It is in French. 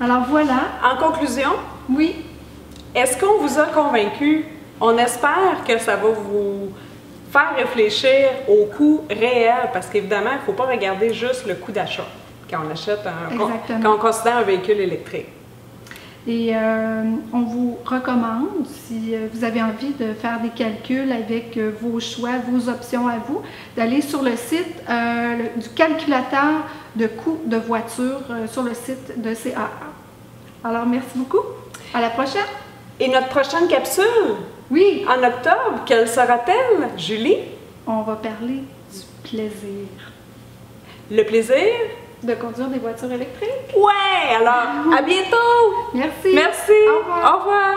Alors voilà. En conclusion, Oui. est-ce qu'on vous a convaincu? On espère que ça va vous faire réfléchir au coût réel, parce qu'évidemment, il ne faut pas regarder juste le coût d'achat quand on achète quand on considère un véhicule électrique. Et on vous recommande, si vous avez envie de faire des calculs avec vos choix, vos options à vous, d'aller sur le site du calculateur de coûts de voiture sur le site de CAA. Alors, merci beaucoup. À la prochaine. Et notre prochaine capsule, oui, en octobre, quelle sera-t-elle, Julie? On va parler du plaisir. Le plaisir? De conduire des voitures électriques. Ouais! Alors, à bientôt! Merci. Merci. Au revoir. Au revoir.